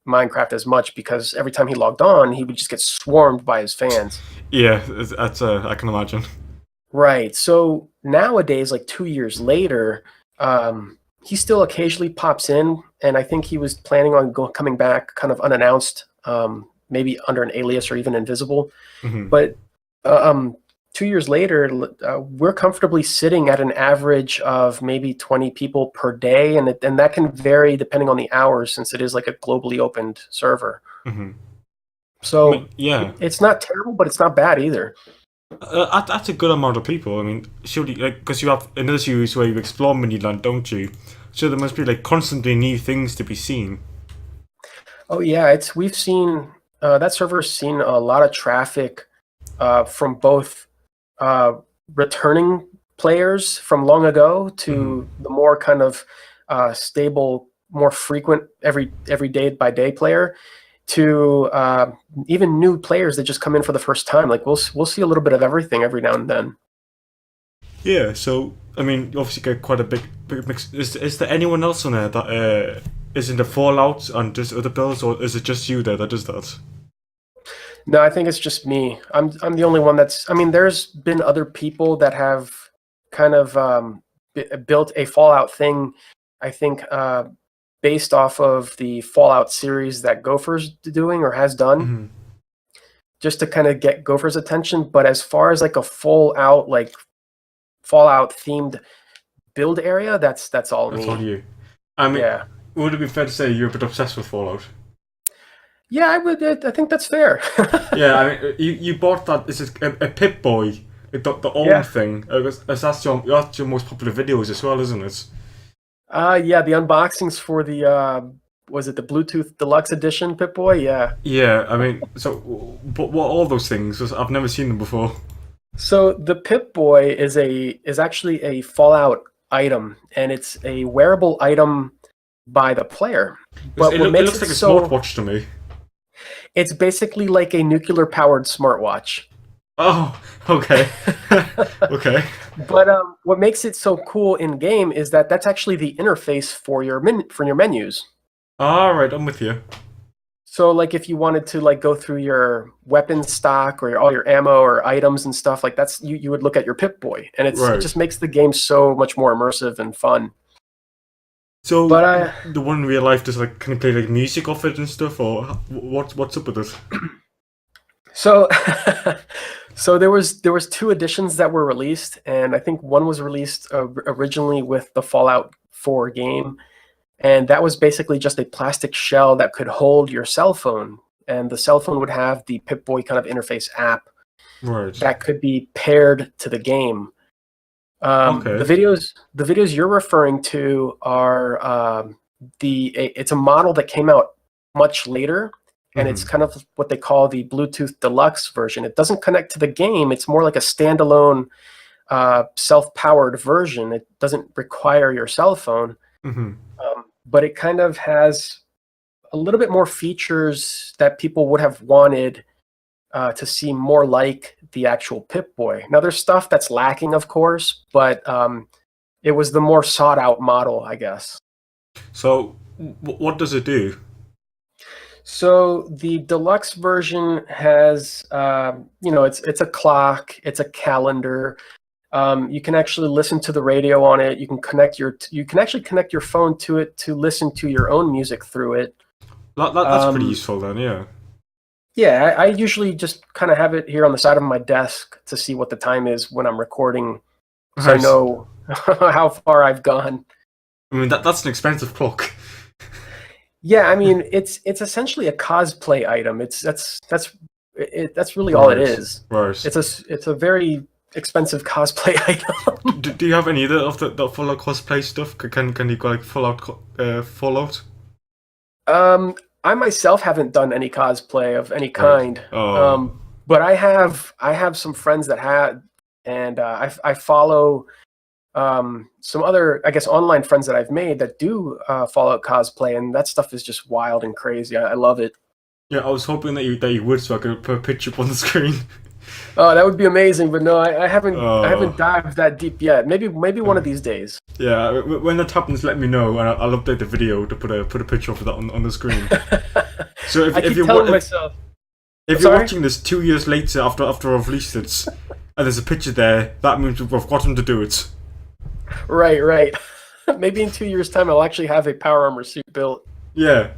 Speaker 2: Minecraft as much because every time he logged on, he would just get swarmed by his fans.
Speaker 1: Yeah, that's I can imagine.
Speaker 2: Right. So nowadays, like 2 years later, he still occasionally pops in, and I think he was planning on coming back kind of unannounced, maybe under an alias or even invisible.
Speaker 1: Hmm.
Speaker 2: But uh, um, 2 years later, we're comfortably sitting at an average of maybe 20 people per day, and that can vary depending on the hours since it is like a globally opened server.
Speaker 1: Hmm. I
Speaker 2: So
Speaker 1: mean, yeah.
Speaker 2: it's not terrible, but it's not bad either.
Speaker 1: That's a good amount of people. I mean, surely, like, because you have another series where you explore Miniland, don't you? So there must be like constantly new things to be seen.
Speaker 2: Oh yeah, it's we've seen that server's seen a lot of traffic from both uh, returning players from long ago to the more kind of stable, more frequent every day by day player to even new players that just come in for the first time. Like we'll see a little bit of everything every now and then.
Speaker 1: Yeah. So I mean, you obviously get quite a big mix. Is there anyone else on there that is in the Fallout and does other builds, or is it just you there that does that?
Speaker 2: No, I think it's just me. I'm the only one that's. I mean, there's been other people that have kind of built a Fallout thing. I think based off of the Fallout series that Gopher's doing or has done,
Speaker 1: Mhm.
Speaker 2: just to kind of get Gopher's attention. But as far as like a full out like Fallout themed build area, that's all
Speaker 1: That's all
Speaker 2: me.
Speaker 1: you. I mean,
Speaker 2: Yeah,
Speaker 1: would it be fair to say you're a bit obsessed with Fallout?
Speaker 2: yeah. I would. I think that's fair.
Speaker 1: Yeah, I mean, you bought that. Is it a Pip Boy? Like the old
Speaker 2: Yeah.
Speaker 1: thing. That's your most popular videos as well, isn't it?
Speaker 2: Yeah, the unboxings for the was it the Bluetooth Deluxe Edition Pip-Boy? Yeah.
Speaker 1: Yeah, I mean, so but what all those things? 'Cause I've never seen them before.
Speaker 2: So the Pip-Boy is actually a Fallout item, and it's a wearable item by the player.
Speaker 1: 'Cause
Speaker 2: But what
Speaker 1: it
Speaker 2: makes
Speaker 1: looks
Speaker 2: it
Speaker 1: like a
Speaker 2: so
Speaker 1: smartwatch to me.
Speaker 2: it's basically like a nuclear powered smartwatch.
Speaker 1: Oh, okay, okay.
Speaker 2: But what makes it so cool in game is that that's actually the interface for your menus.
Speaker 1: All right, I'm with you.
Speaker 2: So, like, if you wanted to like go through your weapon stock or all your ammo or items and stuff, like that's you would look at your Pip-Boy, and it
Speaker 1: Right.
Speaker 2: just makes the game so much more immersive and fun.
Speaker 1: So
Speaker 2: But I
Speaker 1: the one in real life does like can you play like music off it and stuff, or what's up with it?
Speaker 2: so so there was two editions that were released, and I think one was released originally with the Fallout 4 game, and that was basically just a plastic shell that could hold your cell phone, and the cell phone would have the Pip-Boy kind of interface app
Speaker 1: Right.
Speaker 2: that could be paired to the game. The
Speaker 1: Okay.
Speaker 2: videos you're referring to are it's a model that came out much later, and it's
Speaker 1: Hmm.
Speaker 2: kind of what they call the Bluetooth Deluxe version. It doesn't connect to the game. It's more like a standalone self-powered version. It doesn't require your cell phone,
Speaker 1: Hmm.
Speaker 2: but it kind of has a little bit more features that people would have wanted to see more like the actual Pip-Boy. Now, there's stuff that's lacking, of course, but it was the more sought out model, I guess.
Speaker 1: So what does it do?
Speaker 2: So the deluxe version has, it's a clock, it's a calendar. You can actually listen to the radio on it. You can actually connect your phone to it to listen to your own music through it.
Speaker 1: That's pretty
Speaker 2: Um,
Speaker 1: useful then, yeah.
Speaker 2: Yeah, I usually just kind of have it here on the side of my desk to see what the time is when I'm recording, so I
Speaker 1: Right.
Speaker 2: know how far I've gone.
Speaker 1: I mean that's an expensive clock.
Speaker 2: Yeah, I mean it's essentially a cosplay item. That's really all it
Speaker 1: Right.
Speaker 2: is.
Speaker 1: Right.
Speaker 2: It's a very expensive cosplay item.
Speaker 1: Do you have any other of the Fallout cosplay stuff? Can you go like Fallout?
Speaker 2: Um, I myself haven't done any cosplay of any
Speaker 1: Right.
Speaker 2: kind.
Speaker 1: Oh.
Speaker 2: But I have some friends that had, and I follow some other, I guess, online friends that I've made that do Fallout cosplay, and that stuff is just wild and crazy. I love it.
Speaker 1: Yeah, I was hoping that you would so I could put a picture up on the screen.
Speaker 2: Oh, that would be amazing, but no, I haven't
Speaker 1: Oh.
Speaker 2: dived that deep yet. Maybe one of these days.
Speaker 1: Yeah, when that happens, let me know, and I'll update the video to put a picture of that on the screen. So
Speaker 2: I keep telling myself.
Speaker 1: if you're
Speaker 2: Sorry.
Speaker 1: watching this 2 years later after I've released it, and there's a picture there, that means we've got him to do it.
Speaker 2: Right. Maybe in 2 years' time, I'll actually have a power armor suit built.
Speaker 1: Yeah,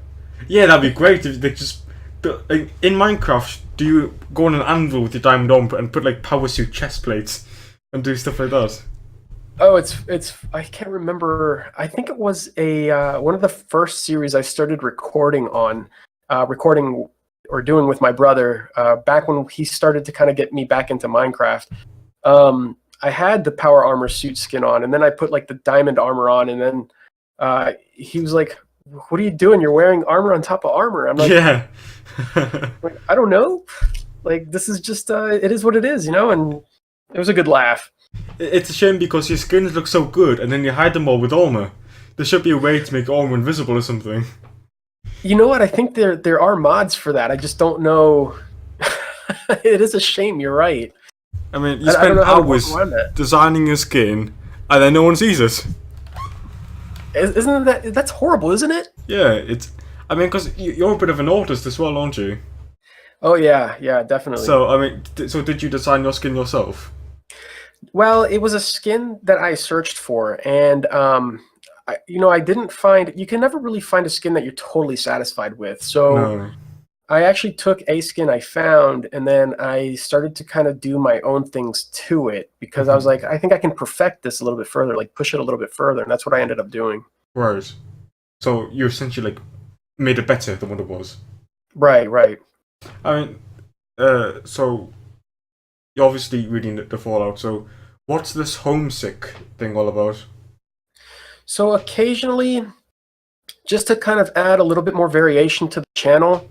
Speaker 1: yeah, that'd be great if they just. But in Minecraft, do you go on an anvil with your diamond arm and put like power suit chest plates and do stuff like that?
Speaker 2: Oh, it's I can't remember. I think it was a one of the first series I started recording on. Recording or doing with my brother back when he started to kind of get me back into Minecraft. I had the power armor suit skin on, and then I put like the diamond armor on, and then he was like, "What are you doing? You're wearing armor on top of armor." I'm like,
Speaker 1: Yeah.
Speaker 2: like, I don't know. Like, this is just it is what it is, you know. And it was a good laugh.
Speaker 1: It's a shame because your skins look so good, and then you hide them all with armor. There should be a way to make armor invisible or something.
Speaker 2: You know what? I think there are mods for that. I just don't know. It is a shame. You're right.
Speaker 1: I mean, you spend hours designing your skin, and then no one sees it.
Speaker 2: Isn't that's horrible, isn't it?
Speaker 1: Yeah, it's. I mean, because you're a bit of an artist as well, aren't you?
Speaker 2: Oh yeah, definitely.
Speaker 1: So I mean, so did you design your skin yourself?
Speaker 2: Well, it was a skin that I searched for, and I didn't find. You can never really find a skin that you're totally satisfied with. So
Speaker 1: No.
Speaker 2: I actually took a skin I found, and then I started to kind of do my own things to it because I was like, I think I can perfect this a little bit further, like push it a little bit further, and that's what I ended up doing.
Speaker 1: Right. So you essentially like made it better than what it was.
Speaker 2: Right.
Speaker 1: I mean, so you're obviously reading the Fallout. So what's this homesick thing all about?
Speaker 2: So occasionally, just to kind of add a little bit more variation to the channel,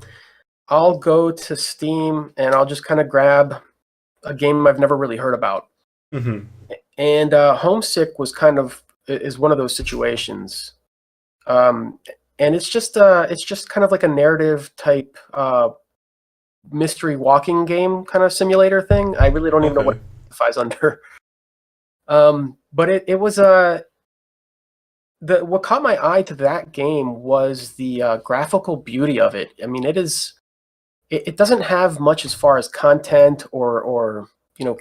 Speaker 2: I'll go to Steam and I'll just kind of grab a game I've never really heard about.
Speaker 1: Mm-hmm.
Speaker 2: And Homesick is one of those situations. And it's just kind of like a narrative type mystery walking game kind of simulator thing. I really don't even know what it qualifies under. But it was what caught my eye to that game was the graphical beauty of it. I mean, it doesn't have much as far as content or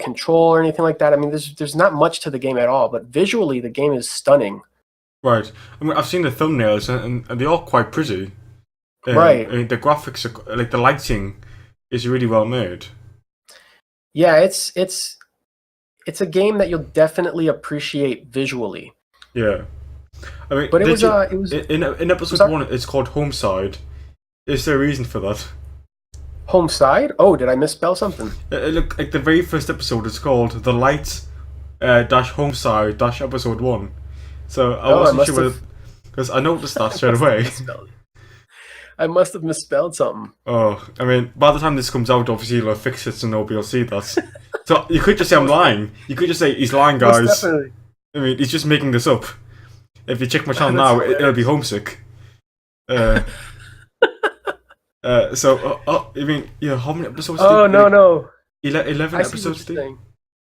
Speaker 2: control or anything like that. I mean, there's not much to the game at all, but visually the game is stunning.
Speaker 1: Right. I mean, I've seen the thumbnails and they are quite pretty.
Speaker 2: Right.
Speaker 1: I mean, the graphics are like the lighting is really well made.
Speaker 2: Yeah, it's a game that you'll definitely appreciate visually.
Speaker 1: Yeah. I mean,
Speaker 2: but it was
Speaker 1: in episode 1. It's called Homeside. Is there a reason for that?
Speaker 2: Homeside? Oh, did I misspell something?
Speaker 1: Look, like the very first episode is called The Light dash Homeside dash episode 1. So I wasn't sure because I noticed that straight away.
Speaker 2: I must have misspelled something.
Speaker 1: Oh, I mean, by the time this comes out, obviously you'll fix it so nobody will see that. So you could just say I'm lying. You could just say he's lying, guys.
Speaker 2: Most definitely.
Speaker 1: I mean, he's just making this up. If you check my channel now, it'll be Homesick. I mean, yeah, how many episodes?
Speaker 2: Oh no.
Speaker 1: 11 episodes.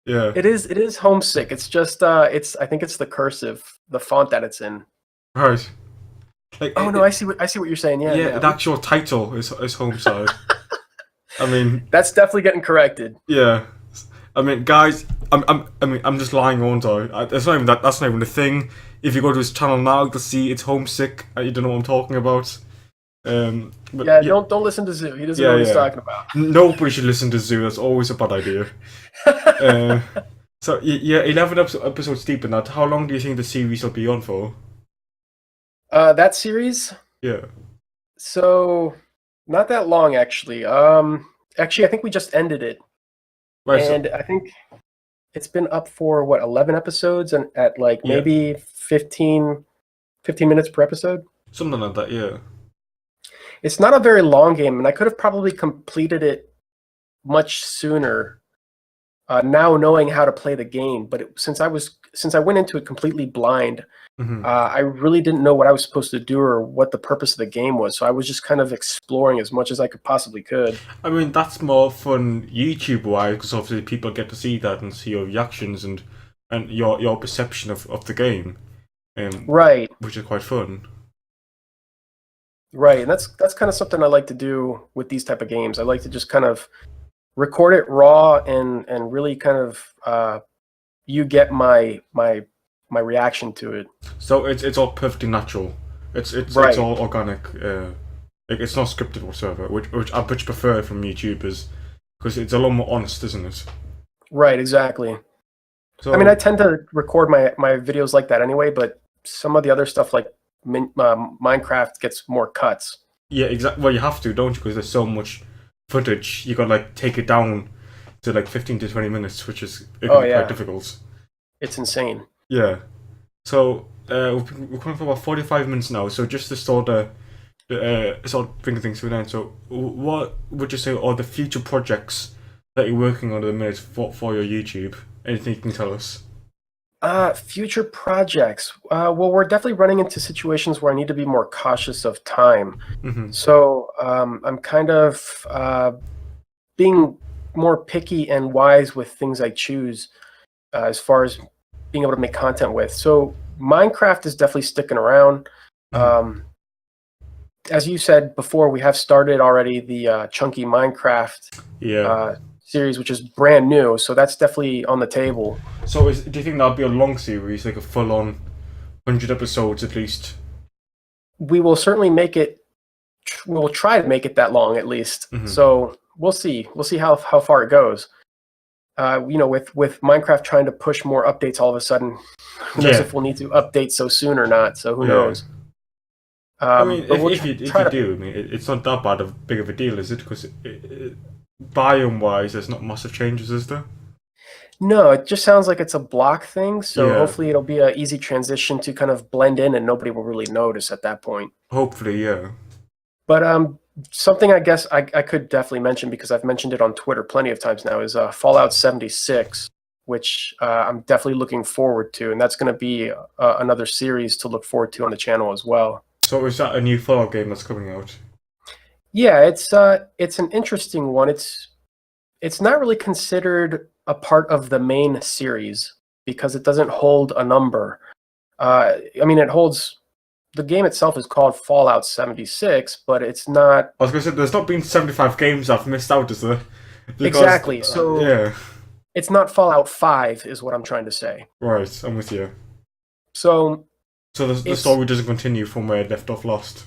Speaker 1: Yeah.
Speaker 2: It is Homesick. It's just I think it's the cursive, the font that it's in.
Speaker 1: Right. Like,
Speaker 2: I see what you're saying. Yeah.
Speaker 1: The actual title is Homeside. I mean,
Speaker 2: that's definitely getting corrected.
Speaker 1: Yeah. I mean, guys, I'm just lying, aren't I? That's not even a thing. If you go to his channel now, you'll see it's Homesick. You don't know what I'm talking about. But
Speaker 2: don't listen to Zoo. He doesn't know what he's talking about.
Speaker 1: Nobody should listen to Zoo. That's always a bad idea. So 11 episodes deep in that. How long do you think the series will be on for?
Speaker 2: That series?
Speaker 1: Yeah.
Speaker 2: So not that long, actually. Actually, I think we just ended it.
Speaker 1: Right,
Speaker 2: and I think it's been up for 11 episodes and at like maybe 15 minutes per episode.
Speaker 1: Something like that, yeah.
Speaker 2: It's not a very long game, and I could have probably completed it much sooner. Now knowing how to play the game, but since I went into it completely blind, I really didn't know what I was supposed to do or what the purpose of the game was. So I was just kind of exploring as much as I could possibly could.
Speaker 1: I mean, that's more fun YouTube-wise because obviously people get to see that and see your reactions and your perception of the game,
Speaker 2: right?
Speaker 1: Which is quite fun.
Speaker 2: Right, and that's kind of something I like to do with these type of games. I like to just kind of record it raw and really kind of you get my reaction to it.
Speaker 1: So it's all perfectly natural. It's all organic. It's not scripted whatsoever, which I much prefer from YouTubers because it's a lot more honest, isn't it?
Speaker 2: Right, exactly.
Speaker 1: So,
Speaker 2: I mean, I tend to record my videos like that anyway, but some of the other stuff like Minecraft gets more cuts.
Speaker 1: Yeah, exactly. Well, you have to, don't you? Because there's so much footage, you got like take it down to like 15 to 20 minutes, which is it
Speaker 2: Oh
Speaker 1: can be
Speaker 2: yeah,
Speaker 1: quite difficult.
Speaker 2: it's insane.
Speaker 1: Yeah. So we're coming for about 45 minutes now. So just to sort of bring things to an end. So what would you say are the future projects that you're working on at the minute for your YouTube? Anything you can tell us?
Speaker 2: Future projects. Well, we're definitely running into situations where I need to be more cautious of time.
Speaker 1: Mm-hmm.
Speaker 2: So I'm kind of being more picky and wise with things I choose as far as being able to make content with. So Minecraft is definitely sticking around.
Speaker 1: Mm-hmm.
Speaker 2: As you said before, we have started already the Chunky Minecraft
Speaker 1: Yeah.
Speaker 2: series, which is brand new. So that's definitely on the table.
Speaker 1: So do you think that'll be a long series, like a full-on 100 episodes at least?
Speaker 2: We will certainly make it. We'll try to make it that long at least.
Speaker 1: Mm-hmm.
Speaker 2: So we'll see. We'll see how far it goes. With Minecraft trying to push more updates all of a sudden, who knows if we'll need to update so soon or not? So who knows?
Speaker 1: I mean, if you do, I mean, it's not that big of a deal, is it? Because biome-wise, there's not massive changes, is there?
Speaker 2: No, it just sounds like it's a block thing. So
Speaker 1: Yeah.
Speaker 2: hopefully it'll be an easy transition to kind of blend in, and nobody will really notice at that point.
Speaker 1: Hopefully, yeah.
Speaker 2: But something I guess I could definitely mention, because I've mentioned it on Twitter plenty of times now, is Fallout 76, which I'm definitely looking forward to, and that's going to be another series to look forward to on the channel as well.
Speaker 1: So is that a new Fallout game that's coming out?
Speaker 2: Yeah, it's an interesting one. It's not really considered a part of the main series because it doesn't hold a number. I mean, it holds. The game itself is called Fallout 76, but it's not.
Speaker 1: I was going to say, there's not been 75 games I've missed out, is there? Because,
Speaker 2: exactly. So
Speaker 1: yeah.
Speaker 2: It's not Fallout 5, is what I'm trying to say.
Speaker 1: Right, I'm with you.
Speaker 2: So
Speaker 1: the story doesn't continue from where it left off last.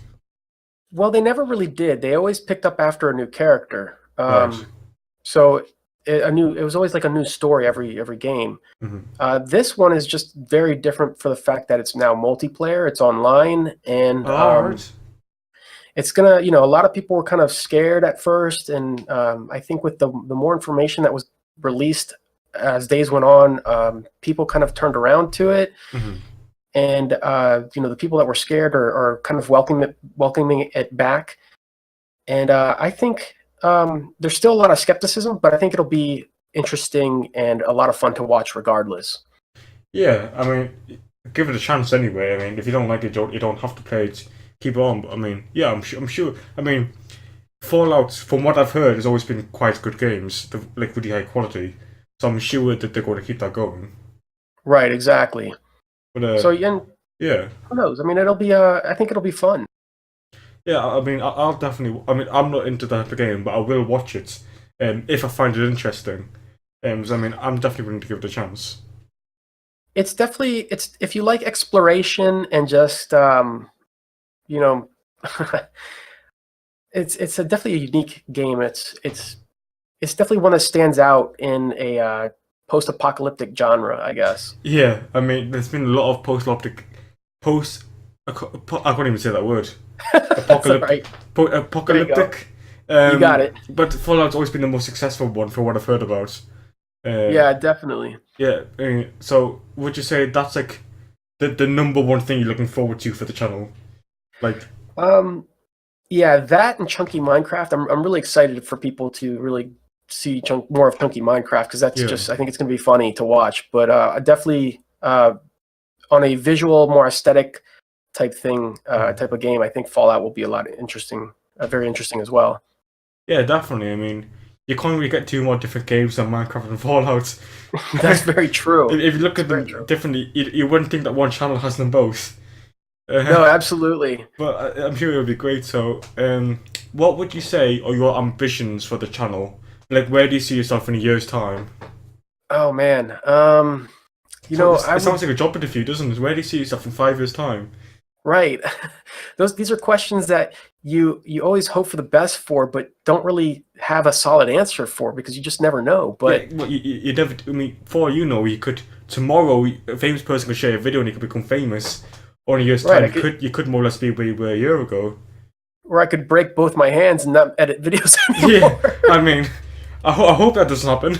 Speaker 2: Well, they never really did. They always picked up after a new character.
Speaker 1: Right.
Speaker 2: So it was always like a new story every game.
Speaker 1: Mm-hmm.
Speaker 2: This one is just very different for the fact that it's now multiplayer, it's online, and
Speaker 1: Right.
Speaker 2: it's gonna, a lot of people were kind of scared at first, and I think with the more information that was released as days went on, people kind of turned around to it.
Speaker 1: Mm-hmm.
Speaker 2: And the people that were scared are kind of welcoming it back. And I think there's still a lot of skepticism, but I think it'll be interesting and a lot of fun to watch regardless.
Speaker 1: Yeah, I mean, give it a chance anyway. I mean, if you don't like it, you don't have to play it. Keep it on. But I mean, yeah, I'm sure. I mean, Fallout, from what I've heard, has always been quite good games, like really high quality. So I'm sure that they're going to keep that going.
Speaker 2: Right, exactly.
Speaker 1: But, yeah.
Speaker 2: Who knows? I mean, it'll be. I think it'll be fun.
Speaker 1: Yeah, I mean, I'll definitely. I mean, I'm not into that type of game, but I will watch it, if I find it interesting. So I mean, I'm definitely willing to give it a chance.
Speaker 2: It's definitely if you like exploration and just it's definitely a unique game. It's definitely one that stands out in a post-apocalyptic genre, I guess.
Speaker 1: Yeah, I mean, there's been a lot of I can't even say that word. Apocalyptic. Apocalyptic.
Speaker 2: You got it.
Speaker 1: But Fallout's always been the most successful one, for what I've heard about.
Speaker 2: Yeah, definitely.
Speaker 1: Yeah. So, would you say that's like the number one thing you're looking forward to for the channel? Like.
Speaker 2: Yeah, that and Chunky Minecraft. I'm really excited for people to really see more of Chunky Minecraft, because that's just, I think it's going to be funny to watch. But definitely on a visual, more aesthetic type thing, type of game, I think Fallout will be very interesting as well.
Speaker 1: Yeah, definitely. I mean, you can't really get two more different games than Minecraft and Fallout.
Speaker 2: That's very true.
Speaker 1: If you look at them differently, you wouldn't think that one channel has them both.
Speaker 2: No, absolutely.
Speaker 1: But I'm sure it'll be great. So, what would you say are your ambitions for the channel? Like, where do you see yourself in a year's time?
Speaker 2: Oh man,
Speaker 1: it sounds like a job interview, doesn't it? Where do you see yourself in 5 years' time?
Speaker 2: Right. These are questions that you always hope for the best for, but don't really have a solid answer for, because you just never know. But
Speaker 1: yeah, well, you never. I mean, for you could tomorrow a famous person could share a video and you could become famous. Or in a year's time, you could more or less be where you were a year ago.
Speaker 2: where I could break both my hands and not edit videos
Speaker 1: Yeah,
Speaker 2: anymore.
Speaker 1: I mean, I hope that doesn't happen.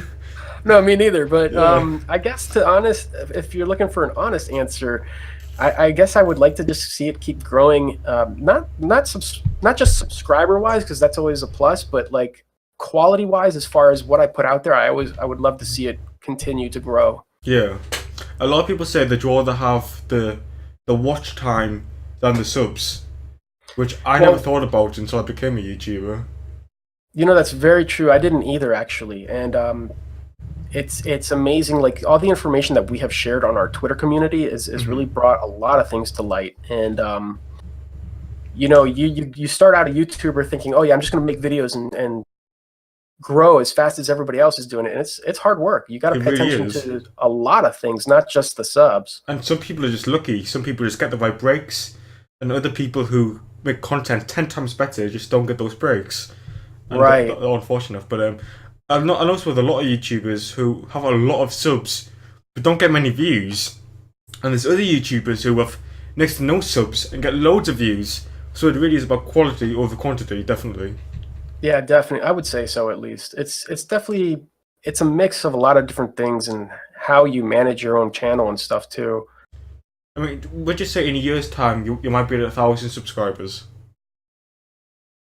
Speaker 2: No, me neither. But
Speaker 1: Yeah.
Speaker 2: I guess if you're looking for an honest answer, I guess I would like to just see it keep growing. Not just subscriber wise, because that's always a plus, but like quality wise, as far as what I put out there, I would love to see it continue to grow.
Speaker 1: Yeah. A lot of people say they'd rather have the watch time than the subs, which I never
Speaker 2: Well,
Speaker 1: thought about until I became a YouTuber.
Speaker 2: that's very true. I didn't either actually, and it's amazing. Like all the information that we have shared on our Twitter community is really brought a lot of things to light. And you start out a YouTuber thinking, oh yeah, I'm just going to make videos and grow as fast as everybody else is doing it. And it's hard work. You got to
Speaker 1: It
Speaker 2: pay
Speaker 1: really
Speaker 2: attention
Speaker 1: is.
Speaker 2: to a lot of things, not just the subs.
Speaker 1: And some people are just lucky. Some people just get the right breaks, and other people who make content 10 times better just don't get those breaks. And
Speaker 2: Right.
Speaker 1: they're unfortunate. But I noticed with a lot of YouTubers who have a lot of subs but don't get many views, and there's other YouTubers who have next to no subs and get loads of views. So it really is about quality over quantity, definitely.
Speaker 2: Yeah, definitely. I would say so at least. It's definitely it's a mix of a lot of different things and how you manage your own channel and stuff too.
Speaker 1: I mean, would you say in a year's time you might be at 1,000 subscribers?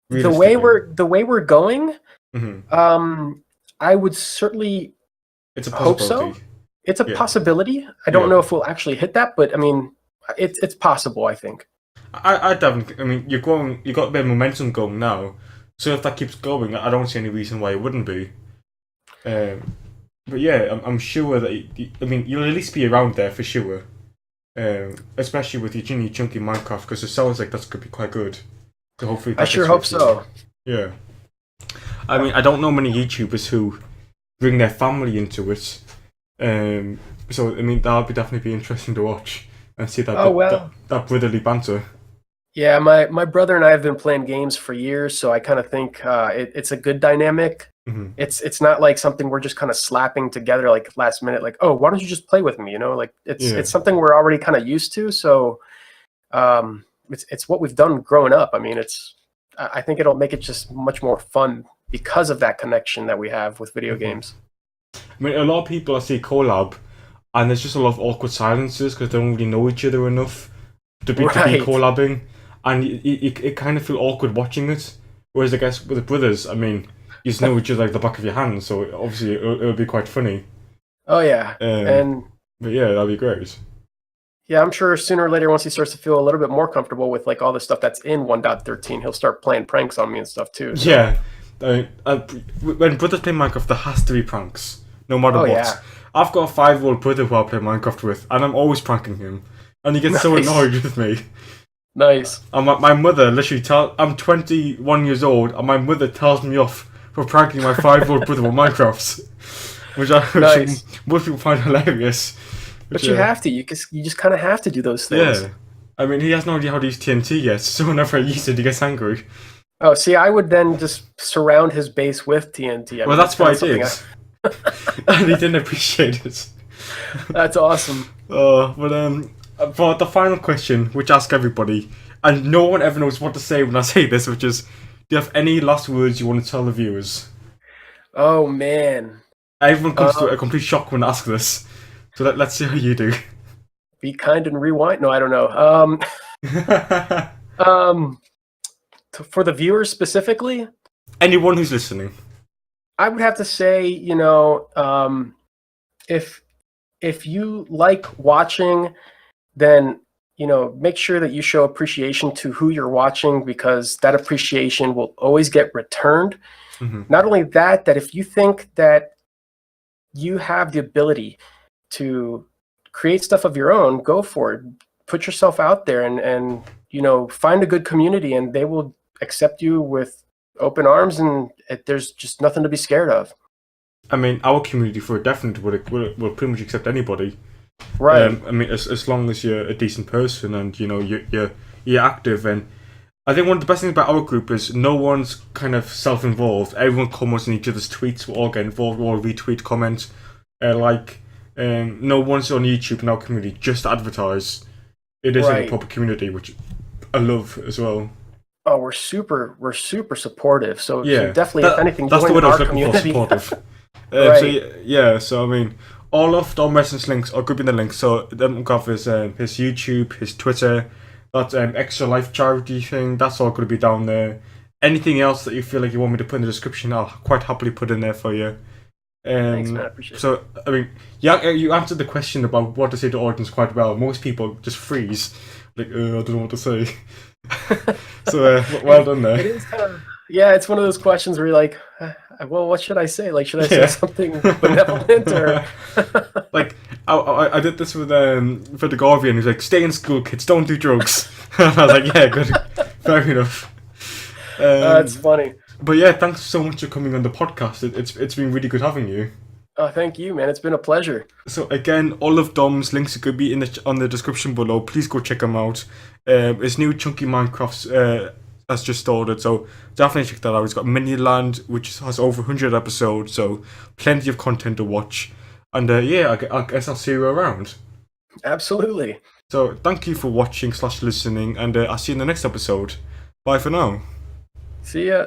Speaker 2: The way
Speaker 1: Realistically.
Speaker 2: we're going,
Speaker 1: Hmm.
Speaker 2: I would certainly
Speaker 1: It's a
Speaker 2: hope so.
Speaker 1: possibility.
Speaker 2: It's a
Speaker 1: Yeah.
Speaker 2: possibility. I don't
Speaker 1: Yeah.
Speaker 2: know if we'll actually hit that, but I mean, it's possible. I think.
Speaker 1: I definitely. I mean, you're growing. You got a bit of momentum going now. So if that keeps going, I don't see any reason why it wouldn't be. But yeah, I'm sure that. I mean, you'll at least be around there for sure. Especially with your Ginny Chunky Minecraft, because it sounds like that's could be quite good. So hopefully
Speaker 2: I
Speaker 1: that
Speaker 2: sure
Speaker 1: gets
Speaker 2: hope
Speaker 1: you.
Speaker 2: so.
Speaker 1: Yeah. I mean, I don't know many YouTubers who bring their family into it. So I mean, that'll definitely be interesting to watch and see
Speaker 2: Oh well.
Speaker 1: that brotherly banter.
Speaker 2: Yeah, my brother and I have been playing games for years, so I kind of think it's a good dynamic.
Speaker 1: Hmm.
Speaker 2: It's not like something we're just kind of slapping together like last minute, like, oh, why don't you just play with me? Like
Speaker 1: Yeah.
Speaker 2: it's something we're already kind of used to. So it's what we've done growing up. I mean, I think it'll make it just much more fun because of that connection that we have with video games.
Speaker 1: I mean, a lot of people I see collab, and there's just a lot of awkward silences because they don't really know each other enough to be
Speaker 2: Right.
Speaker 1: collabing, and it kind of feel awkward watching it. Whereas I guess with the brothers, I mean, you just know each other like the back of your hand, so obviously it'll be quite funny.
Speaker 2: Oh yeah.
Speaker 1: Um,
Speaker 2: And
Speaker 1: but yeah, that'd be great.
Speaker 2: yeah, I'm sure sooner or later, once he starts to feel a little bit more comfortable with like all the stuff that's in 1.13, he'll start playing pranks on me and stuff too. So.
Speaker 1: Yeah, when brothers play Minecraft, there has to be pranks, no matter
Speaker 2: Oh
Speaker 1: what.
Speaker 2: yeah.
Speaker 1: I've got a 5-year-old brother who I play Minecraft with, and I'm always pranking him, and he gets so
Speaker 2: Nice.
Speaker 1: annoyed with me.
Speaker 2: Nice.
Speaker 1: And my mother literally I'm 21 years old, and my mother tells me off for pranking my 5-year-old brother with Minecraft, which
Speaker 2: Nice.
Speaker 1: most people find hilarious.
Speaker 2: But you have to. You just kind of have to do those things.
Speaker 1: Yeah. I mean, he has no idea how to use TNT yet, so whenever I use it, he gets angry.
Speaker 2: Oh, see, I would then just surround his base with TNT. I
Speaker 1: Well,
Speaker 2: mean,
Speaker 1: that's what I
Speaker 2: kinda
Speaker 1: did.
Speaker 2: something
Speaker 1: And he didn't appreciate it.
Speaker 2: That's awesome.
Speaker 1: But for the final question, which I ask everybody, and no one ever knows what to say when I say this, which is, do you have any last words you want to tell the viewers?
Speaker 2: Oh man.
Speaker 1: Everyone comes to a complete shock when I ask this. So let's see how you do.
Speaker 2: Be kind and rewind. No, I don't know. For the viewers specifically,
Speaker 1: Anyone who's listening.
Speaker 2: I would have to say, if you like watching, then make sure that you show appreciation to who you're watching, because that appreciation will always get returned.
Speaker 1: Mm-hmm.
Speaker 2: Not only that if you think that you have the ability to create stuff of your own, go for it. Put yourself out there and find a good community, and they will accept you with open arms, and there's just nothing to be scared of.
Speaker 1: I mean, our community for definitely will pretty much accept anybody.
Speaker 2: Right.
Speaker 1: I mean, as long as you're a decent person and you're active. And I think one of the best things about our group is no one's kind of self-involved. Everyone comments on each other's tweets. We all get involved. We all retweet, comment, no one's on YouTube in our community just to advertise. It is like a
Speaker 2: Right.
Speaker 1: proper community, which I love as well.
Speaker 2: Oh, we're super supportive. So
Speaker 1: Yeah,
Speaker 2: definitely, if anything,
Speaker 1: that's the
Speaker 2: join
Speaker 1: word I was
Speaker 2: our
Speaker 1: looking for,
Speaker 2: community.
Speaker 1: supportive.
Speaker 2: Right.
Speaker 1: So I mean, all of Dom Wrestling's links are going to be in the links. So then we've got his YouTube, his Twitter, that extra life charity thing. That's all going to be down there. Anything else that you feel like you want me to put in the description, I'll quite happily put in there for you.
Speaker 2: Thanks, man. I appreciate it.
Speaker 1: So I mean, yeah, you answered the question about what to say to audience quite well. Most people just freeze, like I don't know what to say. So well done there.
Speaker 2: It is kind of, yeah, it's one of those questions where you're like, well, what should I say? Like, should I say something benevolent or?
Speaker 1: Like I did this with the Guardian. He's like, stay in school, kids, don't do drugs. And I was like, yeah, good, fair enough.
Speaker 2: That's funny.
Speaker 1: But yeah, thanks so much for coming on the podcast. It's been really good having you.
Speaker 2: Oh, thank you, man. It's been a pleasure.
Speaker 1: So again, all of Dom's links could be on the description below. Please go check him out. His new Chunky Minecraft has just started, so definitely check that out. He's got Miniland, which has over 100 episodes, so plenty of content to watch. And yeah, I guess I'll see you around.
Speaker 2: Absolutely.
Speaker 1: So thank you for watching / listening, and I'll see you in the next episode. Bye for now.
Speaker 2: See ya.